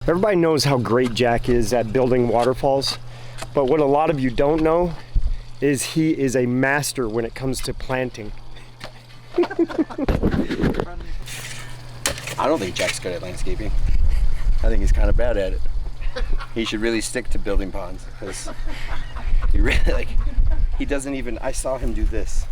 Everybody knows how great Jack is at building waterfalls, but what a lot of you don't know is he is a master when it comes to planting. I don't think Jack's good at landscaping. I think he's kind of bad at it. He should really stick to building ponds, because he really, he doesn't even, I saw him do this.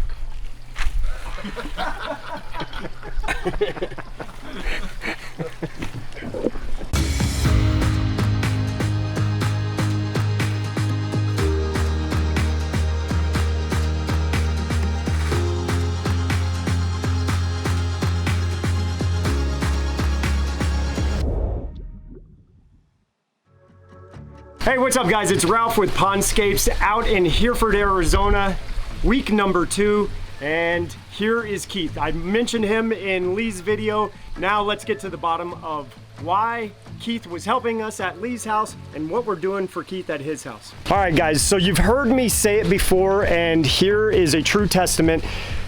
Hey, what's up guys? It's Ralph with Pondscapes out in Hereford, Arizona, week number 2, and here is Keith. I mentioned him in Lee's video. Now let's get to the bottom of why Keith was helping us at Lee's house and what we're doing for Keith at his house. All right guys, so you've heard me say it before, and here is a true testament.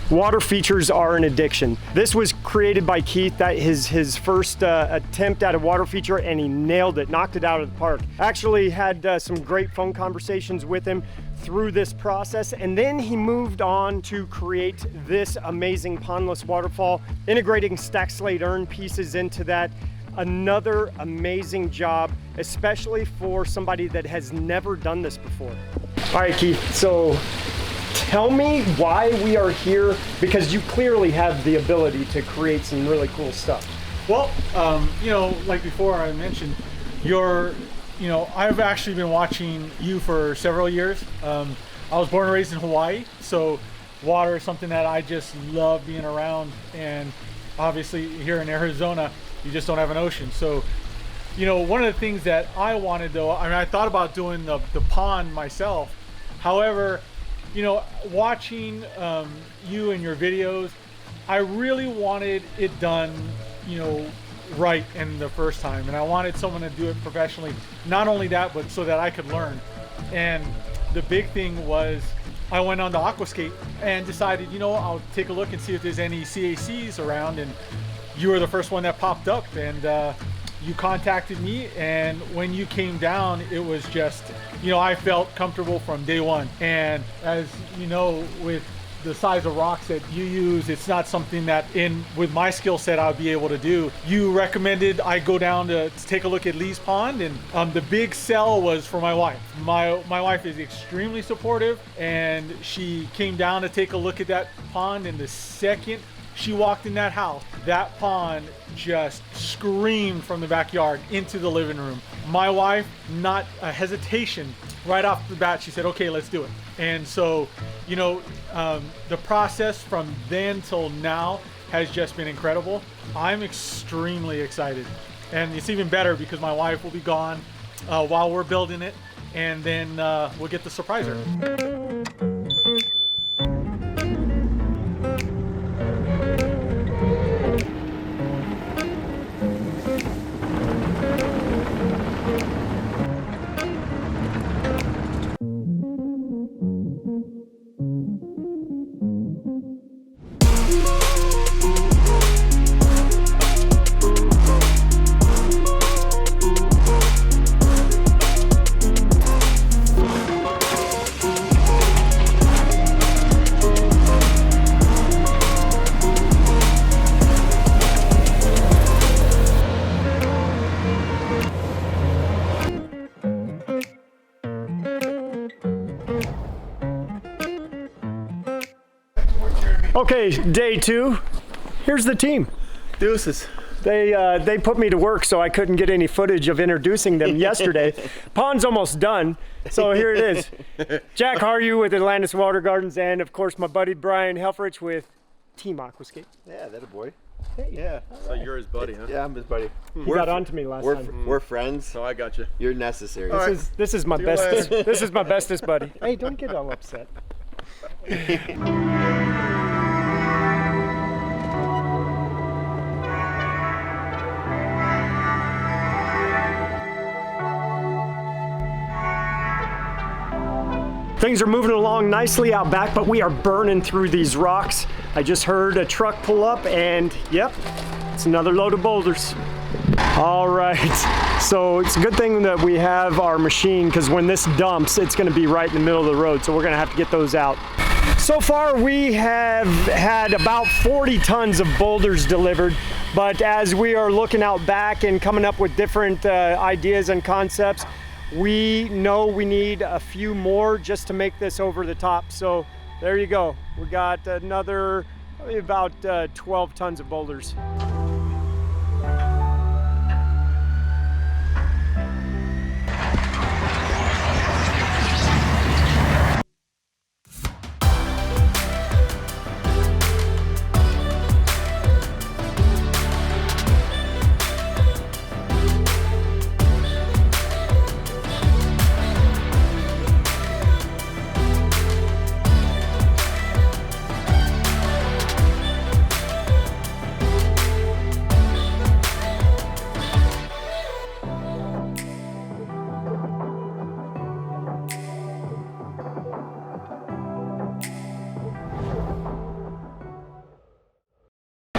Water features are an addiction. This was created by Keith, that his first attempt at a water feature, and he nailed it, knocked it out of the park. Actually had some great phone conversations with him through this process, and then he moved on to create this amazing pondless waterfall, integrating stack slate urn pieces into that. Another amazing job, especially for somebody that has never done this before. All right, Keith, so tell me why we are here, because you clearly have the ability to create some really cool stuff. Well, you know, like before I mentioned, I've actually been watching you for several years. I was born and raised in Hawaii, so water is something that I just love being around, and obviously here in Arizona, you just don't have an ocean. So, you know, one of the things that I wanted though, I mean, I thought about doing the pond myself. However, you know, watching you and your videos, I really wanted it done, you know, right in the first time, and I wanted someone to do it professionally. Not only that, but so that I could learn. And the big thing was, I went on to Aquascape and decided, you know, I'll take a look and see if there's any CACs around, and you were the first one that popped up, and you contacted me, and when you came down, it was just, you know, I felt comfortable from day one. And as you know, with the size of rocks that you use, it's not something that with my skill set I'll be able to do. You recommended I go down to take a look at Lee's pond, and the big sell was for my wife. My wife is extremely supportive, and she came down to take a look at that pond, and the second she walked in that house, that pond just screamed from the backyard into the living room. My wife, not a hesitation, right off the bat, she said, okay, let's do it. And so, you know, the process from then till now has just been incredible. I'm extremely excited. And it's even better because my wife will be gone while we're building it, and then we'll get to surprise her. Okay, day 2. Here's the team. Deuces. They put me to work, so I couldn't get any footage of introducing them yesterday. Pond's almost done, so here it is. Jack Haryu with Atlantis Water Gardens, and of course my buddy Brian Helfrich with Team Aquascape. Yeah, that a boy. Hey. Yeah. So you're his buddy, huh? Yeah, I'm his buddy. You got on to me last time. We're friends. So I got you. You're necessary. This is my bestest. This is my bestest buddy. Hey, don't get all upset. Things are moving along nicely out back, but we are burning through these rocks. I just heard a truck pull up, and yep, it's another load of boulders. All right. So it's a good thing that we have our machine, because when this dumps, it's going to be right in the middle of the road. So we're going to have to get those out. So far we have had about 40 tons of boulders delivered, but as we are looking out back and coming up with different ideas and concepts, we know we need a few more just to make this over the top. So there you go. We got another probably about 12 tons of boulders.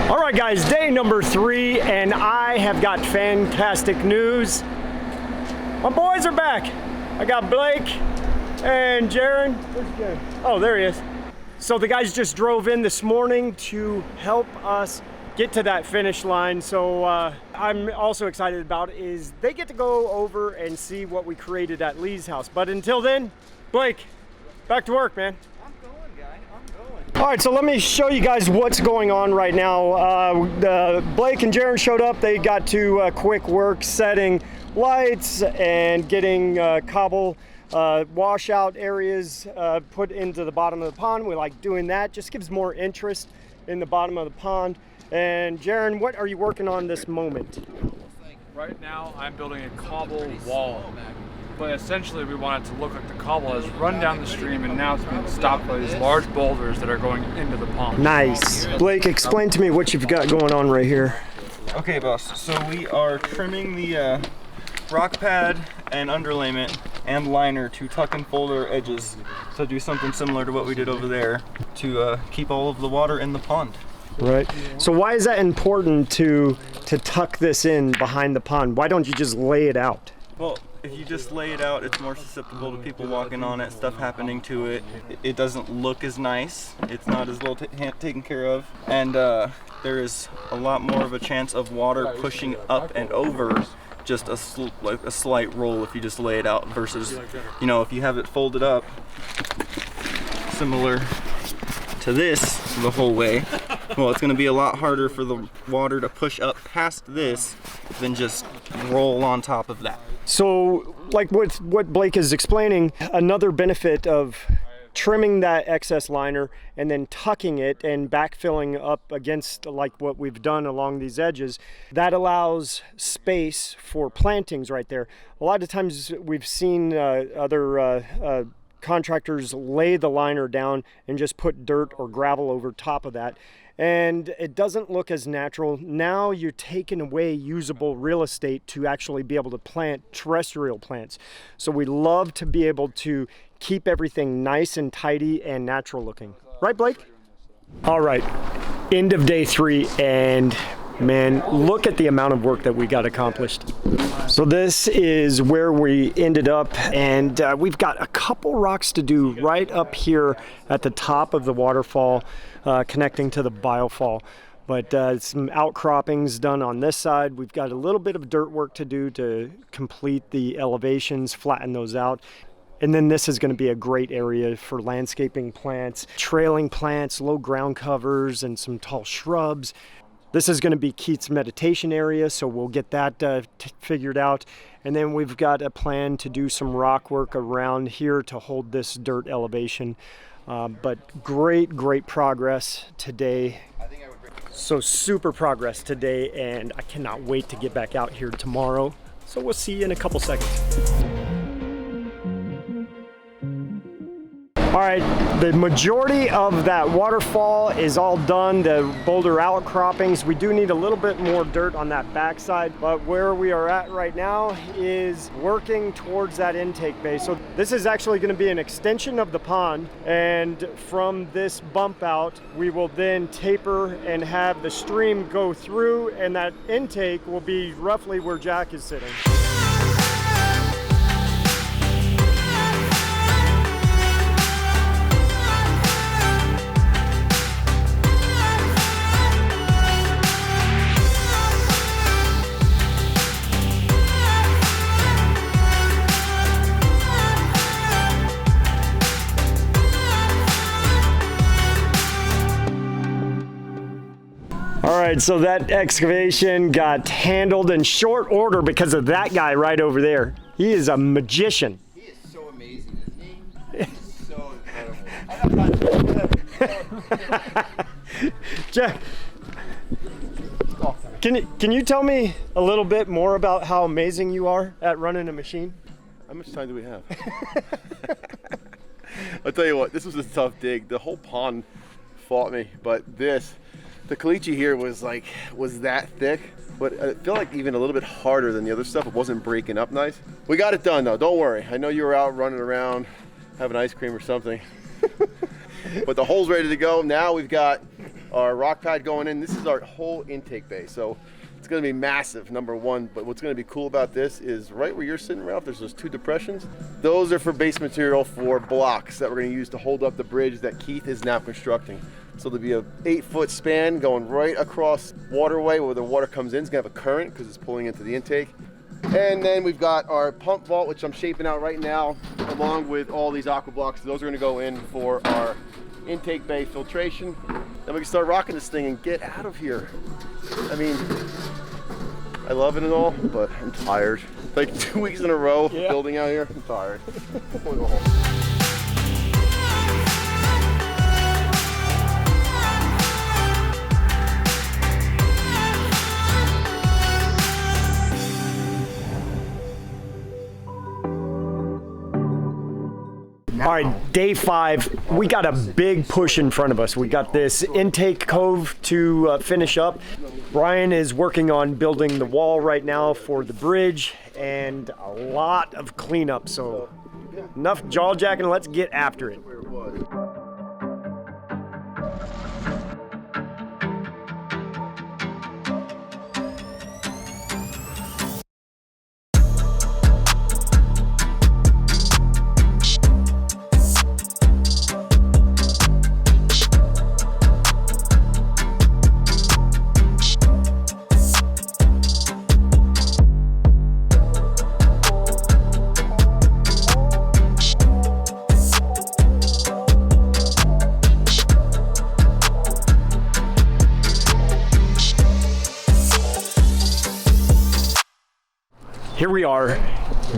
All right, guys, day number 3, and I have got fantastic news. My boys are back. I got Blake and Jaron. Where's Jaron? Oh, there he is. So the guys just drove in this morning to help us get to that finish line. So I'm also excited about is they get to go over and see what we created at Lee's house. But until then, Blake, back to work, man. All right, so let me show you guys what's going on right now. Blake and Jaron showed up. They got to quick work setting lights and getting cobble washout areas put into the bottom of the pond. We like doing that. Just gives more interest in the bottom of the pond. And Jaron, what are you working on this moment? Right now, I'm building a cobble wall. But essentially we want it to look like the cobble has run down the stream and now it's being stopped by these large boulders that are going into the pond. Nice. Blake, explain to me what you've got going on right here. Okay, boss. So we are trimming the rock pad and underlayment and liner to tuck and fold our edges. So do something similar to what we did over there to keep all of the water in the pond. Right. So why is that important to tuck this in behind the pond? Why don't you just lay it out? Well, if you just lay it out, it's more susceptible to people walking on it, stuff happening to it. It doesn't look as nice. It's not as well taken care of. And there is a lot more of a chance of water pushing up and over just a slight roll if you just lay it out versus, you know, if you have it folded up, similar to this the whole way. Well, it's going to be a lot harder for the water to push up past this than just roll on top of that. So, like with what Blake is explaining, another benefit of trimming that excess liner and then tucking it and backfilling up against like what we've done along these edges, that allows space for plantings right there. A lot of times we've seen other contractors lay the liner down and just put dirt or gravel over top of that, and it doesn't look as natural. Now you're taking away usable real estate to actually be able to plant terrestrial plants. So we love to be able to keep everything nice and tidy and natural looking. Right, Blake? All right, end of day 3, and man, look at the amount of work that we got accomplished. So this is where we ended up, and we've got a couple rocks to do right up here at the top of the waterfall, connecting to the biofall. But some outcroppings done on this side. We've got a little bit of dirt work to do to complete the elevations, flatten those out. And then this is going to be a great area for landscaping plants, trailing plants, low ground covers, and some tall shrubs. This is going to be Keith's meditation area, so we'll get that figured out. And then we've got a plan to do some rock work around here to hold this dirt elevation. But great progress today. So super progress today, and I cannot wait to get back out here tomorrow. So we'll see you in a couple seconds. All right, the majority of that waterfall is all done, the boulder outcroppings. We do need a little bit more dirt on that backside, but where we are at right now is working towards that intake bay. So this is actually going to be an extension of the pond, and from this bump out, we will then taper and have the stream go through, and that intake will be roughly where Jack is sitting. right, so that excavation got handled in short order because of that guy right over there. He is a magician. He is so amazing, isn't he? He's so incredible. Jack, can you tell me a little bit more about how amazing you are at running a machine? How much time do we have? I'll tell you what, this was a tough dig. The whole pond fought me, but the caliche here was that thick, but I feel like even a little bit harder than the other stuff. It wasn't breaking up nice. We got it done though, don't worry. I know you were out running around having ice cream or something. But the hole's ready to go. Now we've got our rock pad going in. This is our whole intake bay. So it's gonna be massive, number one. But what's gonna be cool about this is right where you're sitting, Ralph, there's those 2 depressions. Those are for base material for blocks that we're gonna use to hold up the bridge that Keith is now constructing. So there'll be a 8-foot span going right across waterway where the water comes in. It's gonna have a current because it's pulling into the intake. And then we've got our pump vault, which I'm shaping out right now, along with all these aqua blocks. Those are gonna go in for our intake bay filtration. Then we can start rocking this thing and get out of here. I mean, I love it and all, but I'm tired. Like 2 weeks in a row building out here, I'm tired. I'm gonna go home. All right, day 5, we got a big push in front of us. We got this intake cove to finish up. Brian is working on building the wall right now for the bridge and a lot of cleanup. So enough jaw jacking, let's get after it. Here we are,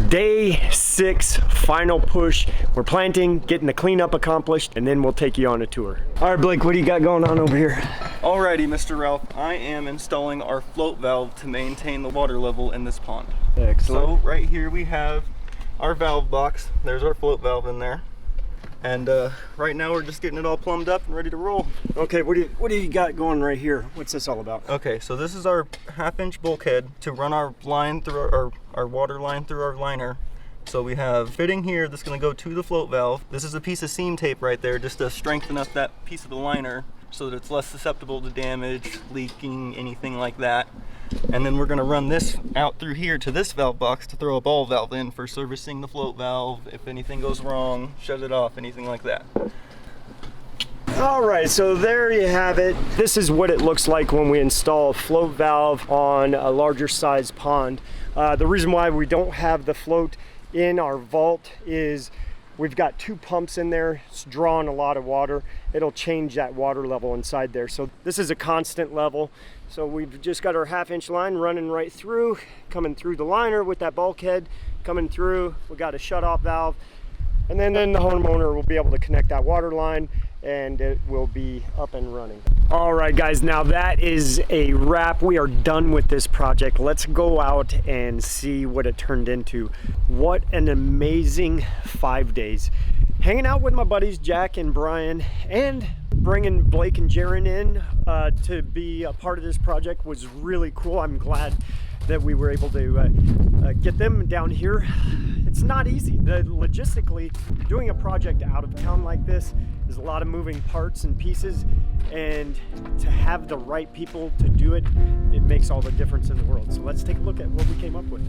day 6, final push. We're planting, getting the cleanup accomplished, and then we'll take you on a tour. All right, Blake, what do you got going on over here? Alrighty, Mr. Ralph, I am installing our float valve to maintain the water level in this pond. Excellent. So right here we have our valve box. There's our float valve in there. And right now we're just getting it all plumbed up and ready to roll. Okay, what do you got going right here? What's this all about? Okay, so this is our 1/2-inch bulkhead to run our line through our water line through our liner. So we have fitting here that's going to go to the float valve. This is a piece of seam tape right there just to strengthen up that piece of the liner so that it's less susceptible to damage, leaking, anything like that. And then we're going to run this out through here to this valve box to throw a ball valve in for servicing the float valve. If anything goes wrong, shut it off, anything like that. All right, so there you have it. This is what it looks like when we install a float valve on a larger size pond. The reason why we don't have the float in our vault is we've got 2 pumps in there. It's drawing a lot of water. It'll change that water level inside there. So this is a constant level. So we've just got our 1/2-inch line running right through, coming through the liner with that bulkhead, coming through. We got a shut-off valve. And then the homeowner will be able to connect that water line and it will be up and running. All right, guys, now that is a wrap. We are done with this project. Let's go out and see what it turned into. What an amazing 5 days. Hanging out with my buddies, Jaak and Brian, and bringing Blake and Jaron in to be a part of this project was really cool. I'm glad that we were able to get them down here. It's not easy. Logistically, doing a project out of town like this is a lot of moving parts and pieces, and to have the right people to do it, it makes all the difference in the world. So let's take a look at what we came up with.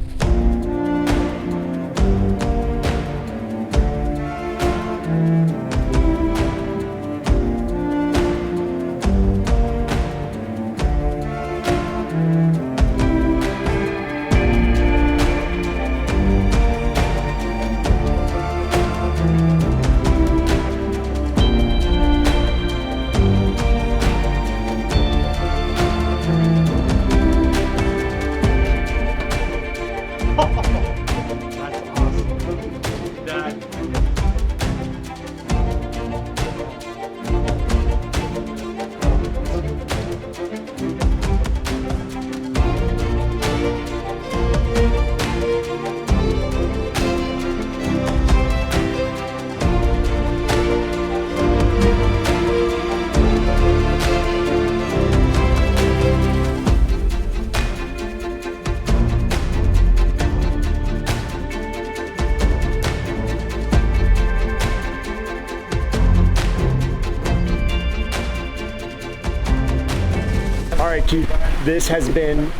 Keith, this has been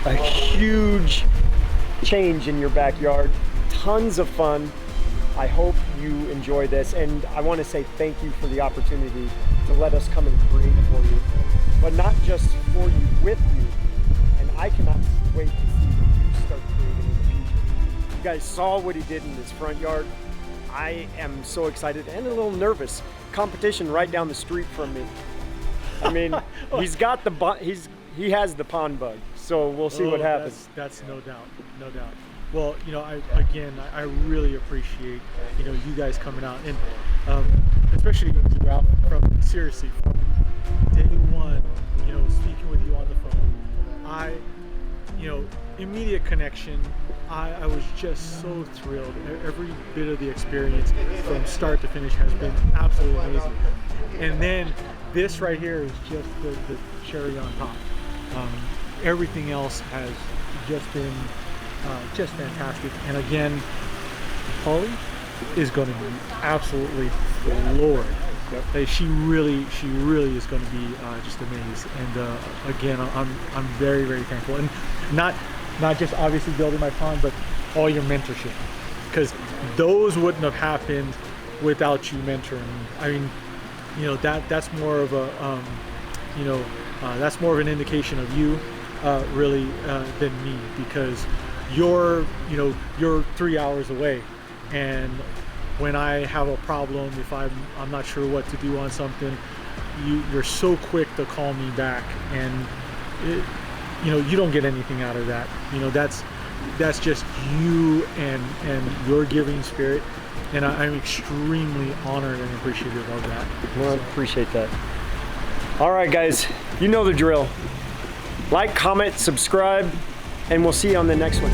a huge change in your backyard. Tons of fun. I hope you enjoy this, and I want to say thank you for the opportunity to let us come and create for you, but not just for you, with you. And I cannot wait to see what you start creating in the future. You guys saw what he did in his front yard. I am so excited and a little nervous. Competition right down the street from me. I mean, he's got the he has the pond bug, so we'll see what happens. That's no doubt, no doubt. Well, you know, I really appreciate, you know, you guys coming out, and especially Ralph, from seriously from day one, you know, speaking with you on the phone, you know, immediate connection. I was just so thrilled. Every bit of the experience from start to finish has been absolutely amazing. And then this right here is just the cherry on top. Everything else has just been just fantastic. And again, Holly is going to be absolutely floored. Yep. She really is going to be just amazed. And again, I'm very, very thankful. And not just obviously building my pond, but all your mentorship, because those wouldn't have happened without you mentoring me. I mean, you know, that's more of a you know, that's more of an indication of you really than me, because you're 3 hours away, and when I have a problem, if I'm not sure what to do on something, you're so quick to call me back, and you know, you don't get anything out of that. You know, that's just you and your giving spirit, and I'm extremely honored and appreciative of that. Well, I appreciate that. All right, guys, you know the drill. Like, comment, subscribe, and we'll see you on the next one.